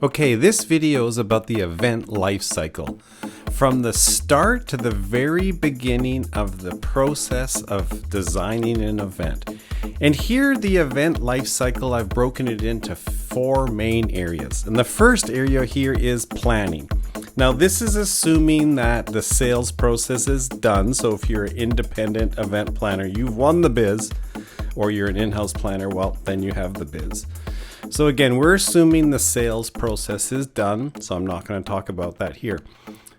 Okay, this video is about the event life cycle. From the start to the very beginning of the process of designing an event. And here the event life cycle, I've broken it into 4 main areas. And the first area here is planning. Now this is assuming that the sales process is done. So if you're an independent event planner, you've won the biz, or you're an in-house planner, well, then you have the biz. So again, we're assuming the sales process is done, so I'm not going to talk about that here.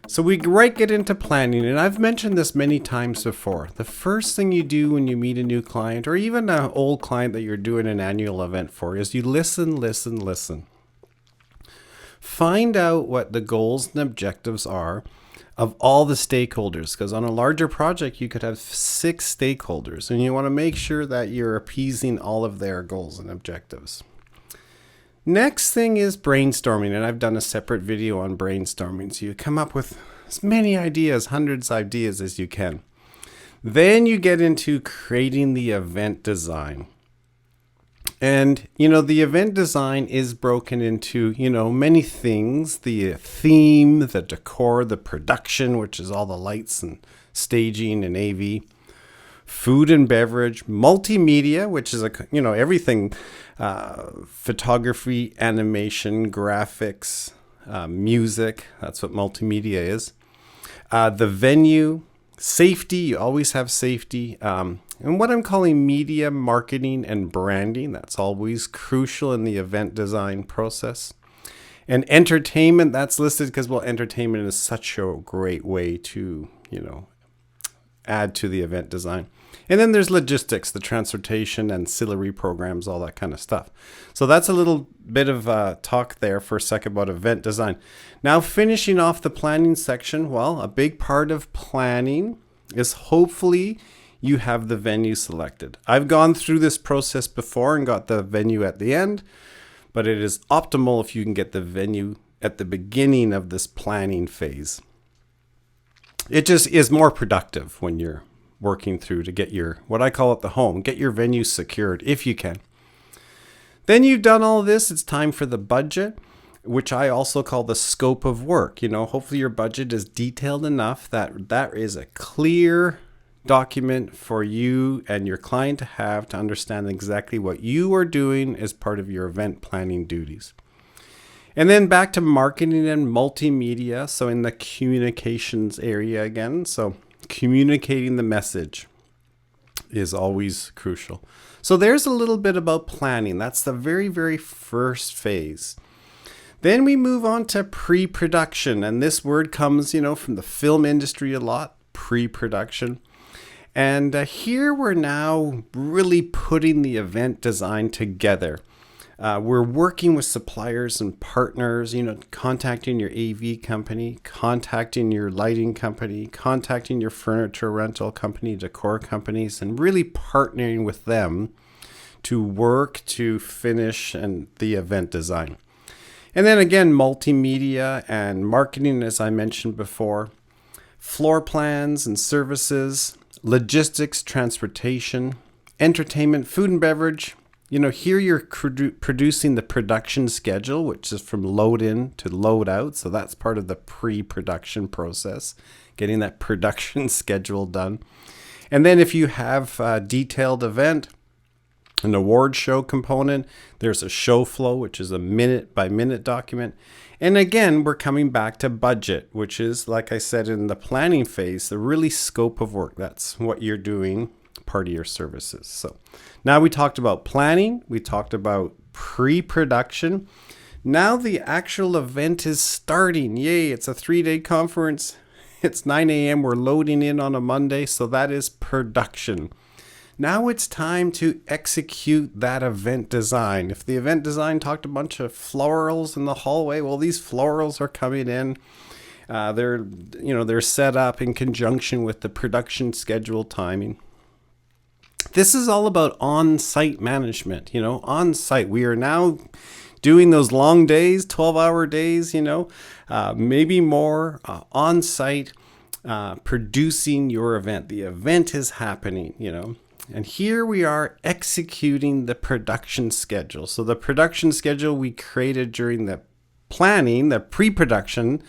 So we get into planning, and I've mentioned this many times before. The first thing you do when you meet a new client, or even an old client that you're doing an annual event for, is you listen. Find out what the goals and objectives are of all the stakeholders, because on a larger project you could have 6 stakeholders, and you want to make sure that you're appeasing all of their goals and objectives. Next thing is brainstorming, and I've done a separate video on brainstorming, so you come up with as many ideas, hundreds of ideas as you can. Then you get into creating the event design. And, the event design is broken into, many things: the theme, the decor, the production, which is all the lights and staging and AV, food and beverage, multimedia, which is everything, photography, animation, graphics, music. That's what multimedia is. The venue, safety. You always have safety. And what I'm calling media, marketing, and branding. That's always crucial in the event design process. And entertainment, that's listed because, entertainment is such a great way to, add to the event design. And then there's logistics, the transportation, ancillary programs, all that kind of stuff. So that's a little bit of talk there for a second about event design. Now, finishing off the planning section, a big part of planning is hopefully you have the venue selected. I've gone through this process before and got the venue at the end, but it is optimal if you can get the venue at the beginning of this planning phase. It just is more productive when you're working through to get your, what I call it, the home, get your venue secured if you can. Then you've done all of this, it's time for the budget, which I also call the scope of work. Hopefully your budget is detailed enough that that is a clear document for you and your client to have to understand exactly what you are doing as part of your event planning duties. And then back to marketing and multimedia. So in the communications area again, so communicating the message is always crucial. So there's a little bit about planning. That's the very, very first phase. Then we move on to pre-production. And this word comes, from the film industry a lot, pre-production. And here we're now really putting the event design together. We're working with suppliers and partners, contacting your AV company, contacting your lighting company, contacting your furniture rental company, decor companies, and really partnering with them to work to finish and the event design. And then again, multimedia and marketing, as I mentioned before, floor plans and services, logistics, transportation, entertainment, food and beverage. Here you're producing the production schedule, which is from load in to load out. So that's part of the pre-production process, getting that production schedule done. And then if you have a detailed event, an award show component, there's a show flow, which is a minute by minute document. And again, we're coming back to budget, which is, like I said, in the planning phase, the really scope of work. That's what you're doing, part of your services. So now we talked about planning, we talked about pre-production. Now the actual event is starting. Yay, it's a 3-day conference. It's 9 a.m. We're loading in on a Monday. So that is production. Now it's time to execute that event design. If the event design talked a bunch of florals in the hallway, these florals are coming in. They're set up in conjunction with the production schedule timing. This is all about on-site management, on-site. We are now doing those long days, 12-hour days, maybe more on-site, producing your event. The event is happening, And here we are executing the production schedule. So the production schedule we created during the planning, the pre-production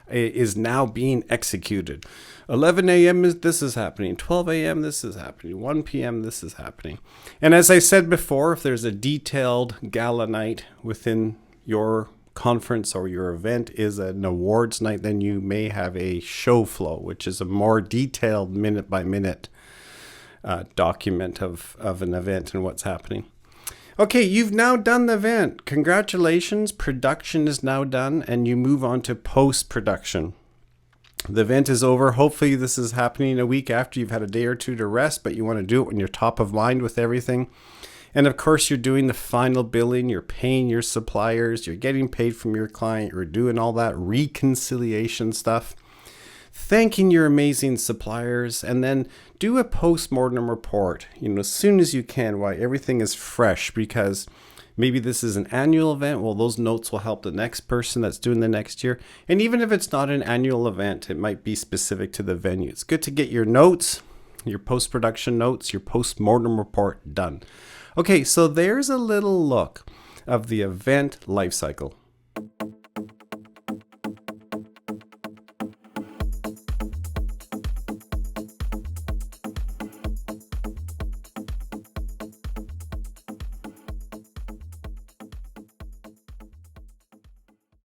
is now being executed. 11 a.m. This is happening. 12 a.m. this is happening. 1 p.m. this is happening. And as I said before, if there's a detailed gala night within your conference or your event is an awards night, then you may have a show flow, which is a more detailed minute by minute document of an event and what's happening. Okay, you've now done the event. Congratulations, production is now done, and you move on to post-production. The event is over. Hopefully this is happening a week after you've had a day or two to rest, but you want to do it when you're top of mind with everything. And of course, you're doing the final billing, you're paying your suppliers, you're getting paid from your client, you're doing all that reconciliation stuff, thanking your amazing suppliers, and then do a post-mortem report, as soon as you can, while everything is fresh, because maybe this is an annual event. Well, those notes will help the next person that's doing the next year. And even if it's not an annual event, it might be specific to the venue. It's good to get your notes, your post-production notes, your post-mortem report done. Okay, so there's a little look of the event life cycle.